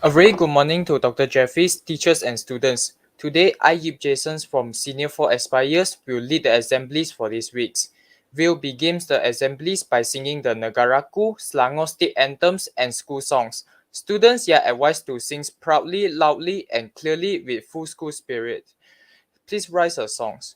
A very good morning to Dr. Jeffries, teachers and students. Today, I, Yip Jason from Senior 4 Aspires, will lead the assemblies for this week. We'll begin the assemblies by singing the Negaraku, Selangor state anthems, and school songs. Students are advised to sing proudly, loudly, and clearly with full school spirit. Please rise your songs.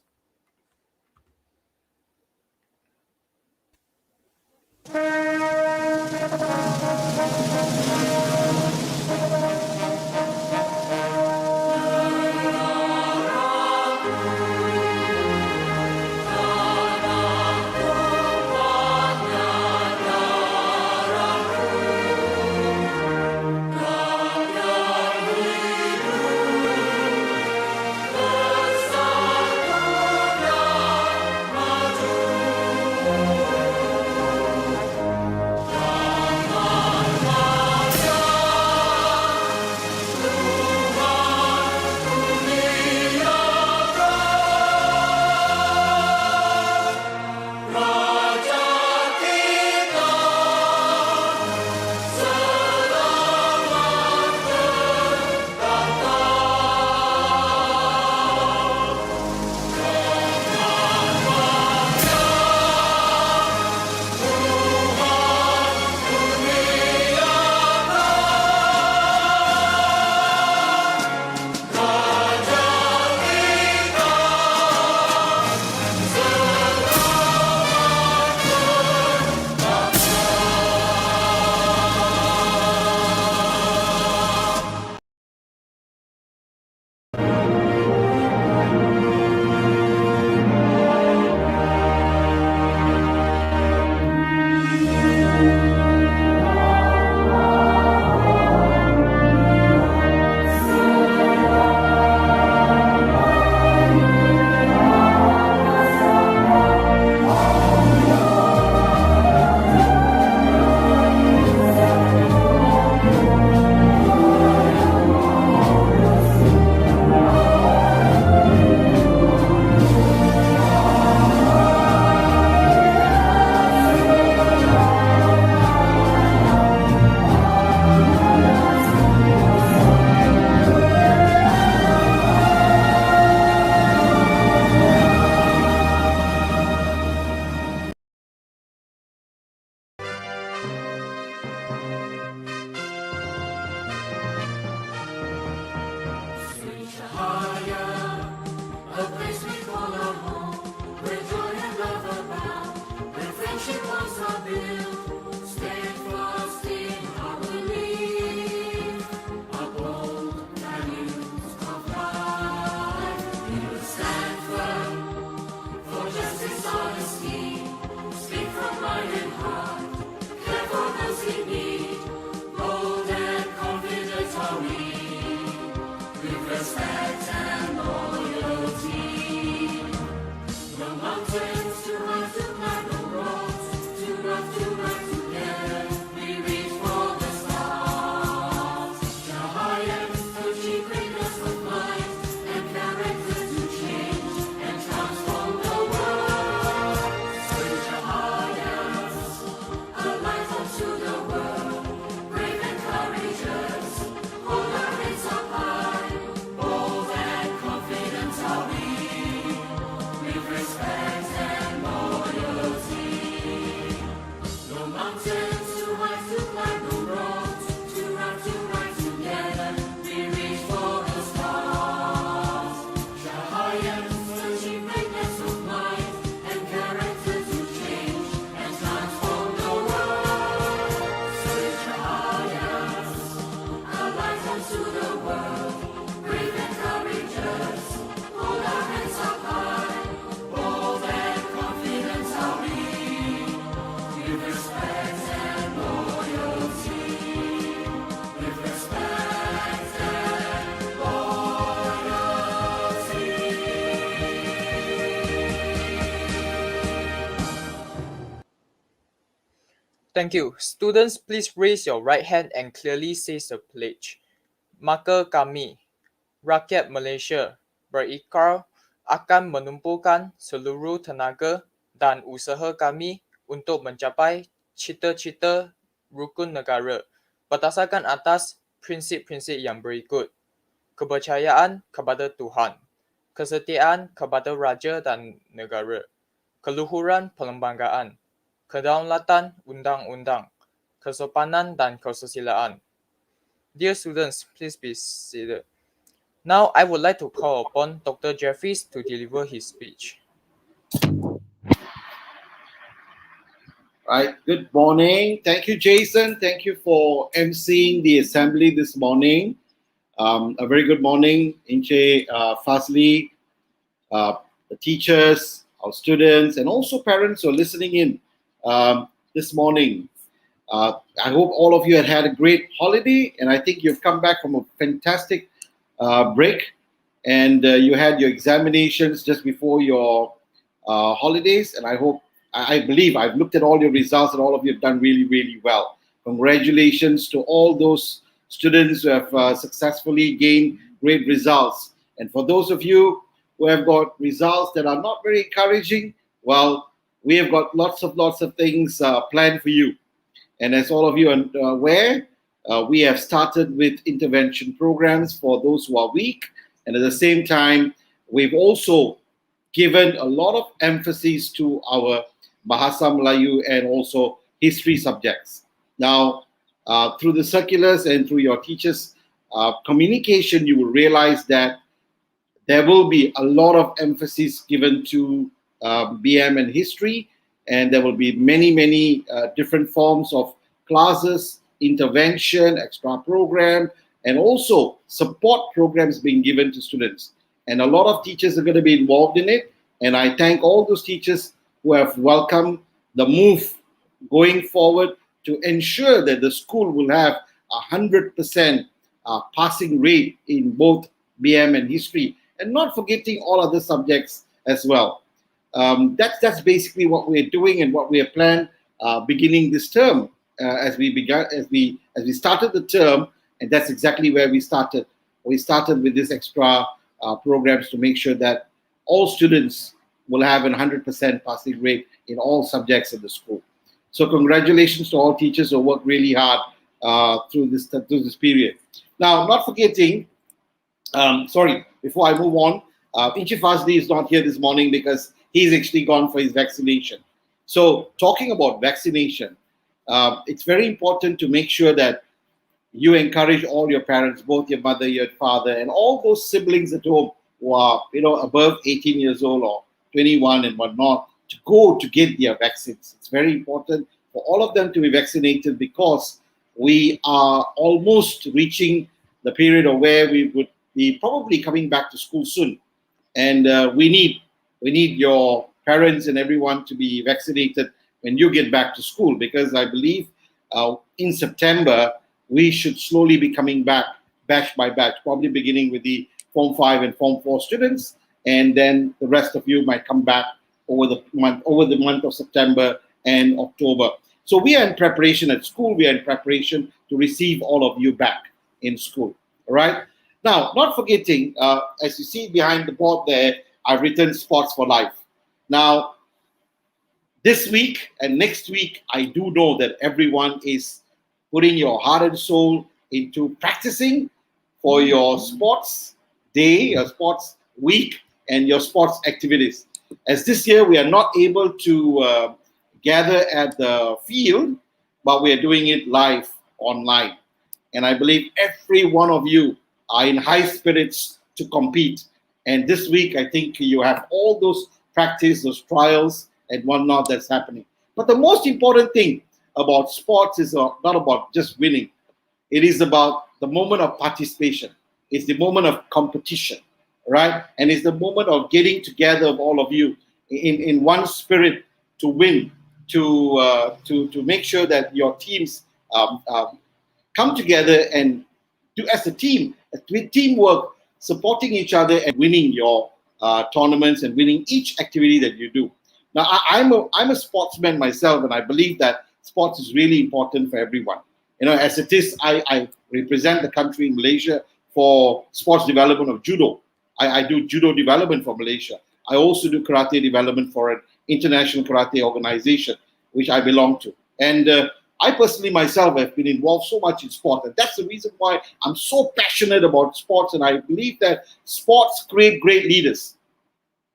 Thank you. Students, please raise your right hand and clearly say the pledge. Maka kami, rakyat Malaysia, berikrar akan menumpukan seluruh tenaga dan usaha kami untuk mencapai cita-cita rukun negara berdasarkan atas prinsip-prinsip yang berikut: kepercayaan kepada Tuhan, kesetiaan kepada raja dan negara, keluhuran perlembagaan, kedaulatan undang-undang, kesopanan dan kesusilaan. Dear students, please be seated. Now I would like to call upon Dr. Jeffries to deliver his speech. Right. Good morning. Thank you, Jason. Thank you for emceeing the assembly this morning. A very good morning, Inche Fazli, the teachers, our students, and also parents who are listening in this morning. I hope all of you had a great holiday, and I think you've come back from a fantastic break, and you had your examinations just before your holidays, and I believe I've looked at all your results and all of you have done really, really well. Congratulations to all those students who have successfully gained great results. And for those of you who have got results that are not very encouraging, well, we have got lots of things planned for you. And as all of you are aware, we have started with intervention programs for those who are weak. And at the same time, we've also given a lot of emphasis to our Bahasa Melayu and also history subjects. Now, through the circulars and through your teachers' communication, you will realize that there will be a lot of emphasis given to BM and history, and there will be many different forms of classes, intervention, extra program, and also support programs being given to students. And a lot of teachers are going to be involved in it, and I thank all those teachers who have welcomed the move going forward to ensure that the school will have 100% passing rate in both BM and history, and not forgetting all other subjects as well. That's basically what we're doing and what we have planned beginning this term as we started the term, and that's exactly where we started. We started with this extra programs to make sure that all students will have a 100% passing rate in all subjects in the school. So congratulations to all teachers who worked really hard through this period. Now, not forgetting, before I move on, Inchi Fazli is not here this morning because he's actually gone for his vaccination. So talking about vaccination, it's very important to make sure that you encourage all your parents, both your mother, your father, and all those siblings at home who are, above 18 years old or 21 and whatnot, to go to get their vaccines. It's very important for all of them to be vaccinated because we are almost reaching the period of where we would be probably coming back to school soon. And we need your parents and everyone to be vaccinated when you get back to school, because I believe in September, we should slowly be coming back batch by batch, probably beginning with the Form 5 and Form 4 students, and then the rest of you might come back over the month of September and October. So we are in preparation at school. We are in preparation to receive all of you back in school. All right. Now, not forgetting, as you see behind the board there, I've written Sports for Life. Now, this week and next week, I do know that everyone is putting your heart and soul into practicing for your sports day, your sports week, and your sports activities. As this year, we are not able to gather at the field, but we are doing it live online. And I believe every one of you are in high spirits to compete. And this week, I think you have all those practice, those trials and whatnot that's happening. But the most important thing about sports is not about just winning. It is about the moment of participation. It's the moment of competition, right? And it's the moment of getting together of all of you in one spirit to win, to make sure that your teams come together and do as a team, with teamwork, supporting each other and winning your tournaments and winning each activity that you do. Now, I'm a sportsman myself, and I believe that sports is really important for everyone. As it is, I represent the country in Malaysia for sports development of judo. I do judo development for Malaysia. I also do karate development for an international karate organization, which I belong to. And I personally myself have been involved so much in sport, and that's the reason why I'm so passionate about sports. And I believe that sports create great leaders,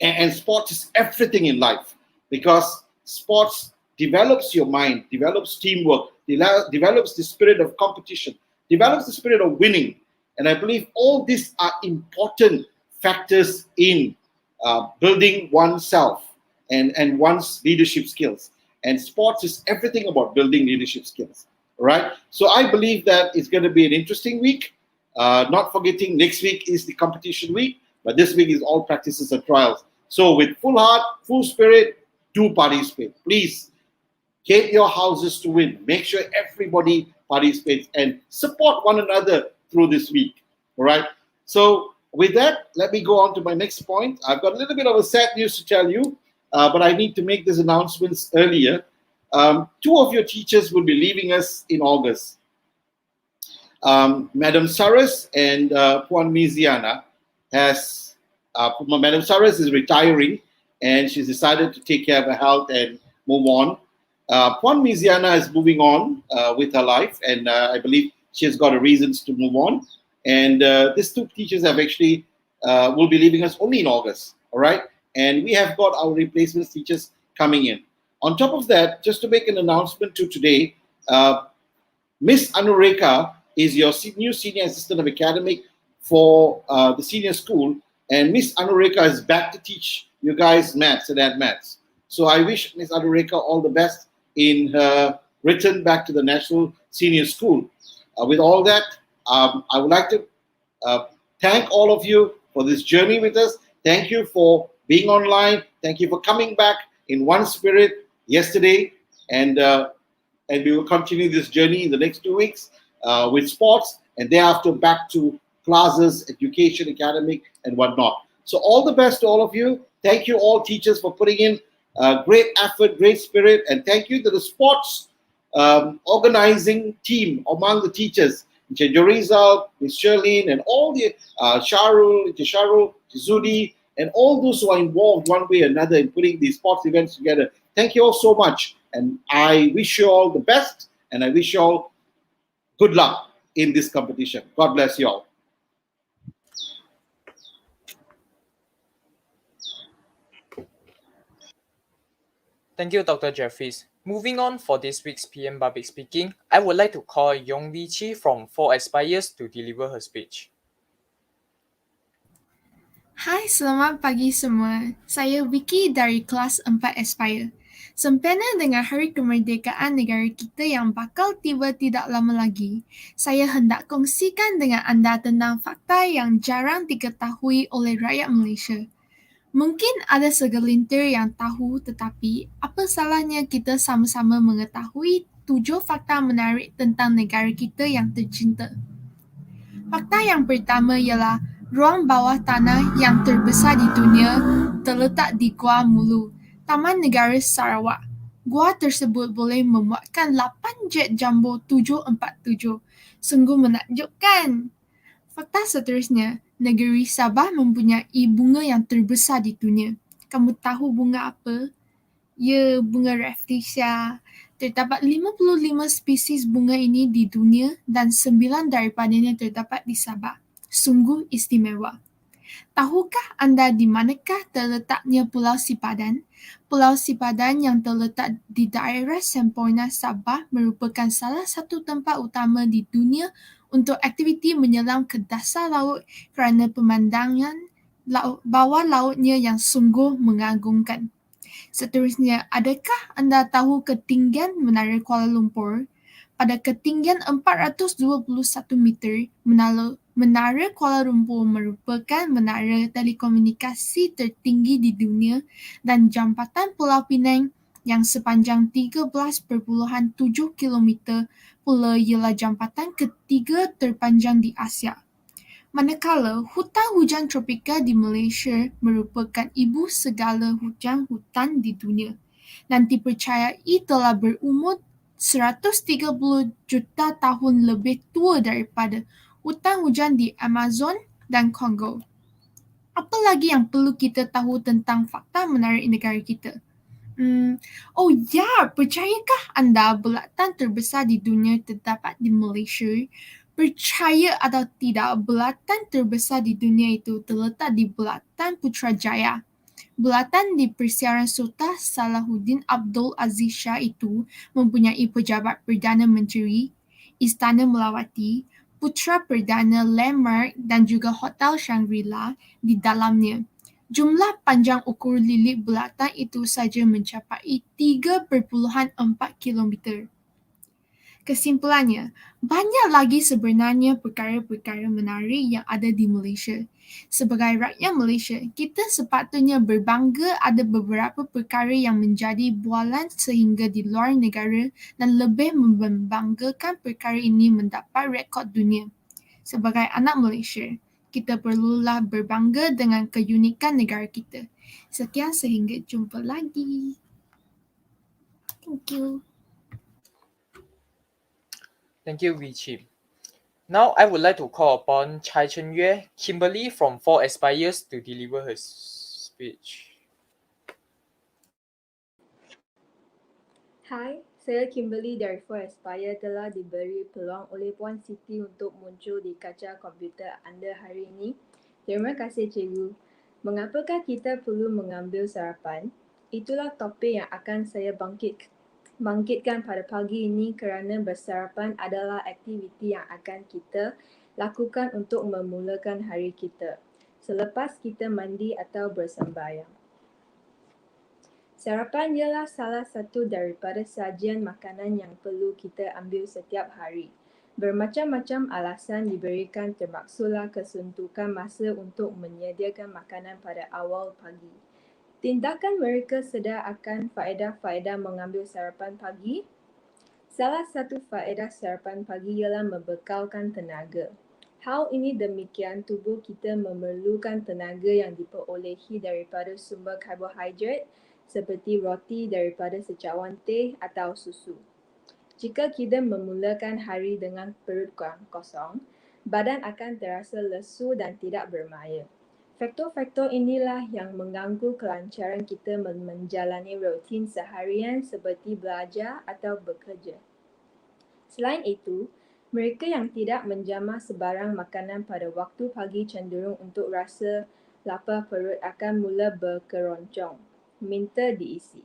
and sports is everything in life, because sports develops your mind, develops teamwork, develops the spirit of competition, develops the spirit of winning. And I believe all these are important factors in building oneself and one's leadership skills. And sports is everything about building leadership skills, right? So I believe that it's going to be an interesting week. Not forgetting, next week is the competition week, but this week is all practices and trials. So with full heart, full spirit, do participate. Please get your houses to win. Make sure everybody participates and support one another through this week. All right. So with that, let me go on to my next point. I've got a little bit of a sad news to tell you, but I need to make these announcements earlier. Two of your teachers will be leaving us in August. Madam Saras and Puan Miziana has Madam Saras is retiring, and she's decided to take care of her health and move on. Puan Miziana is moving on with her life, and I believe she has got reasons to move on. And these two teachers have actually will be leaving us only in August. All right, and we have got our replacement teachers coming in. On top of that, just to make an announcement to today, Miss Anureka is your new senior assistant of academic for the senior school, and Miss Anureka is back to teach you guys maths and add maths. So I wish Miss Anureka all the best in her return back to the National Senior School. With all that, I would like to thank all of you for this journey with us. Thank you for being online. Thank you for coming back in one spirit yesterday, and we will continue this journey in the next 2 weeks with sports, and thereafter back to classes, education, academic, and whatnot. So all the best to all of you. Thank you all teachers for putting in great effort, great spirit, and thank you to the sports organizing team among the teachers, Jorizal, Ms. Sherlyn, and all the Sharul, Zudi, and all those who are involved one way or another in putting these sports events together. Thank you all so much, and I wish you all the best, and I wish you all good luck in this competition. God bless you all. Thank you, Dr. Jeffries. Moving on for this week's PM Public Speaking, I would like to call Yong Li Chi from 4 Aspires to deliver her speech. Hai, selamat pagi semua. Saya Vicky dari kelas 4 Aspire. Sempena dengan Hari Kemerdekaan negara kita yang bakal tiba tidak lama lagi, saya hendak kongsikan dengan anda tentang fakta yang jarang diketahui oleh rakyat Malaysia. Mungkin ada segelintir yang tahu, tetapi apa salahnya kita sama-sama mengetahui 7 fakta menarik tentang negara kita yang tercinta. Fakta yang pertama ialah ruang bawah tanah yang terbesar di dunia terletak di Gua Mulu, Taman Negara Sarawak. Gua tersebut boleh memuatkan 8 jet jumbo 747. Sungguh menakjubkan. Fakta seterusnya, negeri Sabah mempunyai bunga yang terbesar di dunia. Kamu tahu bunga apa? Ya, bunga rafflesia. Terdapat 55 spesies bunga ini di dunia dan 9 daripadanya terdapat di Sabah. Sungguh istimewa. Tahukah anda di manakah terletaknya Pulau Sipadan? Pulau Sipadan yang terletak di daerah Semporna, Sabah merupakan salah satu tempat utama di dunia untuk aktiviti menyelam ke dasar laut kerana pemandangan bawah lautnya yang sungguh mengagumkan. Seterusnya, adakah anda tahu ketinggian Menara Kuala Lumpur? Pada ketinggian 421 meter, Menara Kuala Lumpur merupakan menara telekomunikasi tertinggi di dunia, dan Jambatan Pulau Pinang yang sepanjang 13.7 km pula ialah jambatan ketiga terpanjang di Asia. Manakala hutan hujan tropika di Malaysia merupakan ibu segala hujan-hutan di dunia dan dipercayai telah berumur 130 juta tahun lebih tua daripada hutan hujan di Amazon dan Kongo. Apa lagi yang perlu kita tahu tentang fakta menarik negara kita? Oh ya, percayakah anda bulatan terbesar di dunia terdapat di Malaysia? Percaya atau tidak, bulatan terbesar di dunia itu terletak di Bulatan Putrajaya. Bulatan di Persiaran Sultan Salahuddin Abdul Aziz Shah itu mempunyai pejabat Perdana Menteri, Istana Melawati, Putra Perdana Landmark dan juga Hotel Shangri-La di dalamnya. Jumlah panjang ukur lilit bulatan itu saja mencapai 3,4 kilometer. Kesimpulannya, banyak lagi sebenarnya perkara-perkara menarik yang ada di Malaysia. Sebagai rakyat Malaysia, kita sepatutnya berbangga ada beberapa perkara yang menjadi bualan sehingga di luar negara dan lebih membanggakan perkara ini mendapat rekod dunia. Sebagai anak Malaysia, kita perlulah berbangga dengan keunikan negara kita. Sekian sehingga jumpa lagi. Thank you. Thank you, Wee Chim. Now I would like to call upon Chai Chen Yue, Kimberly from 4 Aspires to deliver her speech. Hai, saya Kimberly dari For Aspire telah diberi peluang oleh Puan Siti untuk muncul di kaca komputer anda hari ini. Terima kasih cikgu. Mengapakah kita perlu mengambil sarapan? Itulah topik yang akan saya bangkitkan pada pagi ini kerana bersarapan adalah aktiviti yang akan kita lakukan untuk memulakan hari kita selepas kita mandi atau bersembahyang. Sarapan ialah salah satu daripada sajian makanan yang perlu kita ambil setiap hari. Bermacam-macam alasan diberikan termasuklah kesuntukan masa untuk menyediakan makanan pada awal pagi. Tindakan mereka sedar akan faedah-faedah mengambil sarapan pagi. Salah satu faedah sarapan pagi ialah membekalkan tenaga. Hal ini demikian tubuh kita memerlukan tenaga yang diperolehi daripada sumber karbohidrat seperti roti daripada secawan teh atau susu. Jika kita memulakan hari dengan perut kosong, badan akan terasa lesu dan tidak bermaya. Faktor-faktor inilah yang mengganggu kelancaran kita menjalani rutin seharian seperti belajar atau bekerja. Selain itu, mereka yang tidak menjamah sebarang makanan pada waktu pagi cenderung untuk rasa lapar perut akan mula berkeroncong, minta diisi.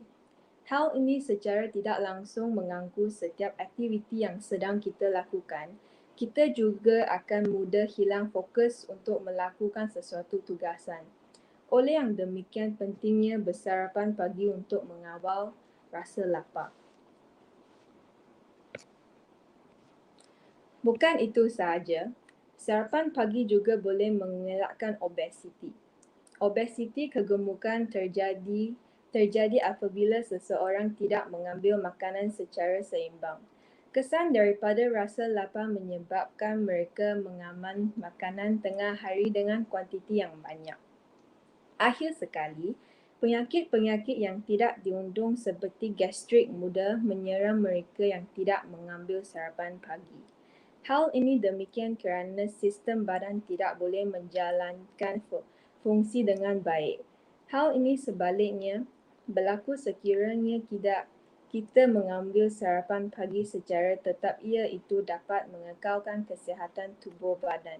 Hal ini secara tidak langsung mengganggu setiap aktiviti yang sedang kita lakukan. Kita juga akan mudah hilang fokus untuk melakukan sesuatu tugasan. Oleh yang demikian pentingnya bersarapan pagi untuk mengawal rasa lapar. Bukan itu sahaja, sarapan pagi juga boleh mengelakkan obesiti. Obesiti kegemukan terjadi apabila seseorang tidak mengambil makanan secara seimbang. Kesan daripada rasa lapar menyebabkan mereka mengaman makanan tengah hari dengan kuantiti yang banyak. Akhir sekali, penyakit-penyakit yang tidak diuntung seperti gastrik mudah menyerang mereka yang tidak mengambil sarapan pagi. Hal ini demikian kerana sistem badan tidak boleh menjalankan fungsi dengan baik. Hal ini sebaliknya berlaku sekiranya kita mengambil sarapan pagi secara tetap, iaitu dapat mengekalkan kesihatan tubuh badan.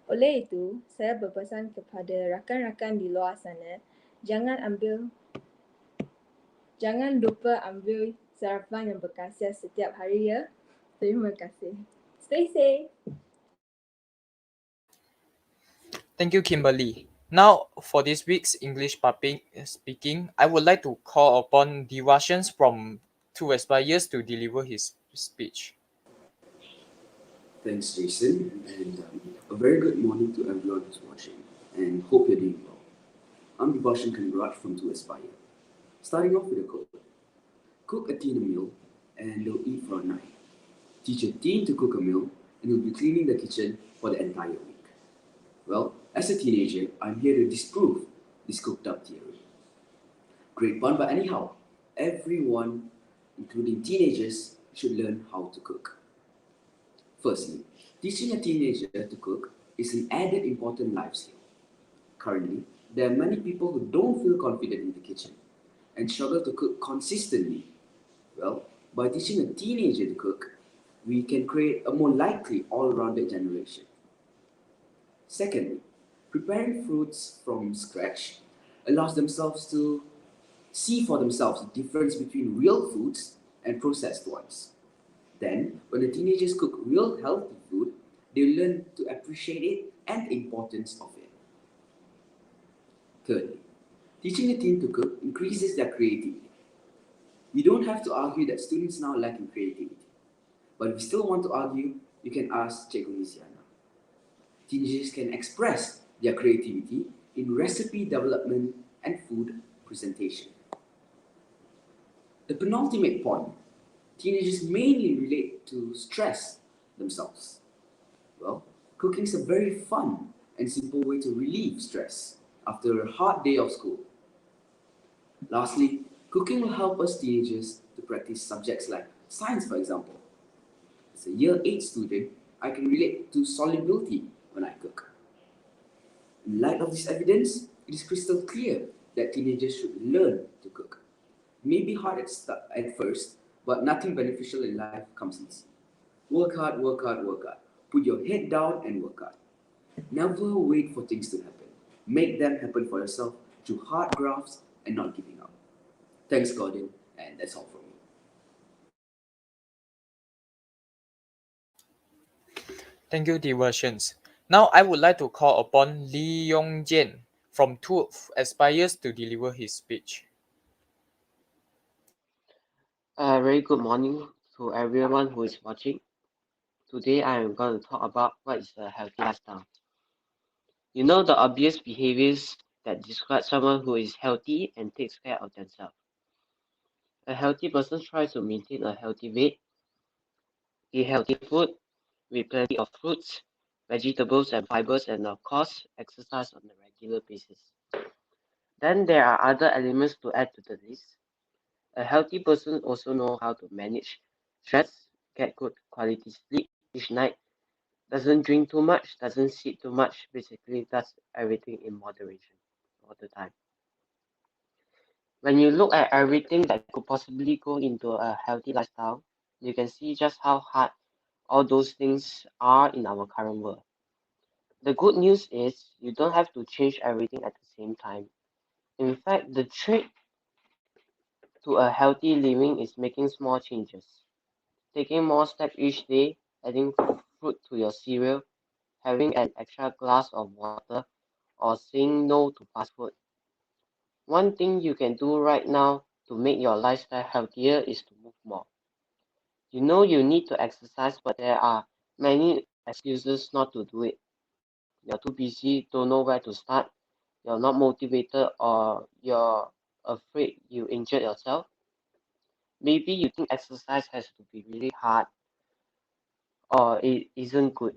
Oleh itu, saya berpesan kepada rakan-rakan di luar sana, jangan lupa ambil sarapan yang berkhasiat setiap hari ya. Terima kasih. Stay safe. Thank you, Kimberly. Now, for this week's English speaking, I would like to call upon Divashans from 2 Aspires to deliver his speech. Thanks, Jason, and a very good morning to everyone who's watching, and hope you're doing well. I'm Vibharshan Kangaraj from 2 Aspire. Starting off with a quote. Cook a teen a meal, and they'll eat for a night. Teach a teen to cook a meal, and he'll be cleaning the kitchen for the entire week. Well, as a teenager, I'm here to disprove this cooked up theory. Great pun, but anyhow, everyone, including teenagers, should learn how to cook. Firstly, teaching a teenager to cook is an added important life skill. Currently, there are many people who don't feel confident in the kitchen. and struggle to cook consistently? Well, by teaching a teenager to cook, we can create a more likely all-rounded generation. Secondly, preparing foods from scratch allows themselves to see for themselves the difference between real foods and processed ones. Then, when the teenagers cook real healthy food, they learn to appreciate it and the importance of it. Thirdly, teaching a teen to cook increases their creativity. We don't have to argue that students now lack in creativity. But if you still want to argue, you can ask Cikgu Nisiana. Teenagers can express their creativity in recipe development and food presentation. The penultimate point, teenagers mainly relate to stress themselves. Well, cooking is a very fun and simple way to relieve stress after a hard day of school. Lastly, cooking will help us teenagers to practice subjects like science, for example. As a year 8 student, I can relate to solubility when I cook. In light of this evidence, it is crystal clear that teenagers should learn to cook. It may be hard at first, but nothing beneficial in life comes easy. Work hard, work hard, work hard. Put your head down and work hard. Never wait for things to happen. Make them happen for yourself through hard grafts and not giving up. Thanks, Gordon, and that's all from me. Thank you, Diversions. Now I would like to call upon Lee Yong Jian from 12 Aspires to deliver his speech. Very good morning to everyone who is watching. Today I am going to talk about what is a healthy lifestyle. You know the obvious behaviors that describe someone who is healthy and takes care of themselves. A healthy person tries to maintain a healthy weight, eat healthy food with plenty of fruits, vegetables and fibers, and of course exercise on a regular basis. Then there are other elements to add to the list. A healthy person also knows how to manage stress, get good quality sleep each night, doesn't drink too much, doesn't sleep too much, basically does everything in moderation all the time. When you look at everything that could possibly go into a healthy lifestyle, you can see just how hard all those things are in our current world. The good news is you don't have to change everything at the same time. In fact, the trick to a healthy living is making small changes. Taking more steps each day, adding fruit to your cereal, having an extra glass of water, or saying no to fast food. One thing you can do right now to make your lifestyle healthier is to move more. You know you need to exercise, but there are many excuses not to do it. You're too busy, don't know where to start, you're not motivated, or you're afraid you injured yourself. Maybe you think exercise has to be really hard or it isn't good.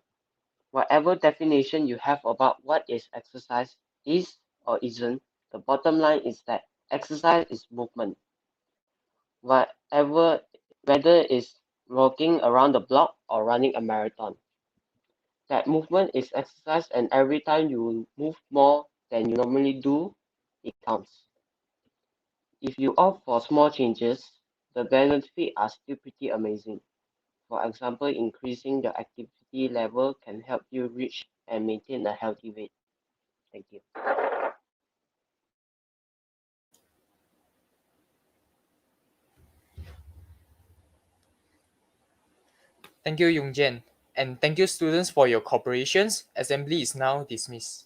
Whatever definition you have about what is exercise is or isn't, the bottom line is that exercise is movement. Whatever, whether it's walking around the block or running a marathon, that movement is exercise, and every time you move more than you normally do, it counts. If you opt for small changes, the benefits are still pretty amazing. For example, increasing your activity level can help you reach and maintain a healthy weight. Thank you. Thank you, Yong Jian. And thank you, students, for your cooperations. Assembly is now dismissed.